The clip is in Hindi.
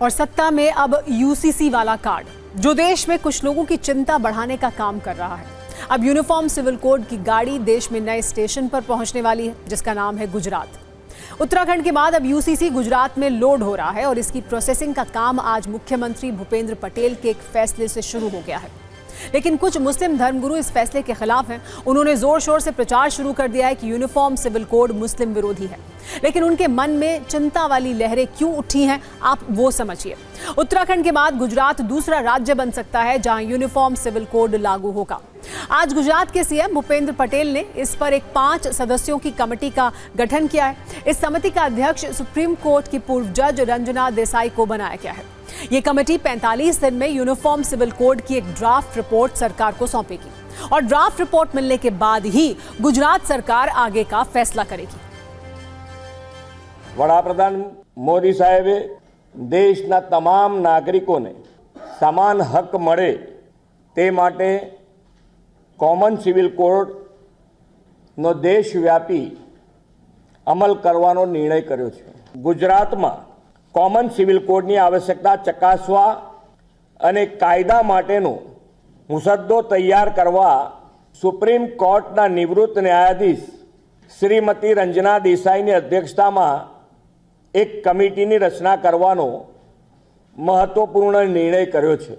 और सत्ता में अब यूसीसी वाला कार्ड, जो देश में कुछ लोगों की चिंता बढ़ाने का काम कर रहा है। अब यूनिफॉर्म सिविल कोड की गाड़ी देश में नए स्टेशन पर पहुंचने वाली है, जिसका नाम है गुजरात। उत्तराखंड के बाद अब यूसीसी गुजरात में लोड हो रहा है और इसकी प्रोसेसिंग का काम आज मुख्यमंत्री भूपेंद्र पटेल के एक फैसले से शुरू हो गया है। लेकिन कुछ मुस्लिम धर्मगुरु इस फैसले के खिलाफ हैं। उन्होंने जोर शोर से प्रचार शुरू कर दिया है कि यूनिफॉर्म सिविल कोड मुस्लिम विरोधी है। लेकिन उनके मन में चिंता वाली लहरें क्यों उठी हैं, आप वो समझिए। उत्तराखंड के बाद गुजरात दूसरा राज्य बन सकता है जहां यूनिफॉर्म सिविल कोड लागू होगा। आज गुजरात के सीएम भूपेंद्र पटेल ने इस पर एक 5 सदस्यों की कमेटी का गठन किया है। इस समिति का अध्यक्ष सुप्रीम कोर्ट की पूर्व जज रंजना देसाई को बनाया गया है। ये कमेटी 45 दिन में यूनिफॉर्म सिविल कोड की एक ड्राफ्ट रिपोर्ट सरकार को सौंपेगी और ड्राफ्ट रिपोर्ट मिलने के बाद ही गुजरात सरकार आगे का फैसला करेगी। वडाप्रधान मोदी साहेबे देशना तमाम नागरिकोने समान हक मळे ते माटे कॉमन सिविल कोड नो देशव्यापी अमल करवानो निर्णय कर्यो छे। गुजरातमां कॉमन सिविल कोडनी आवश्यकता चकासवा अने कायदा माटेनो मुसद्दो तैयार करवा सुप्रीम कोर्टना निवृत्त न्यायाधीश श्रीमती रंजना देसाईनी अध्यक्षतामां एक कमिटीनी रचना करवानो महत्वपूर्ण निर्णय कर्यो छे।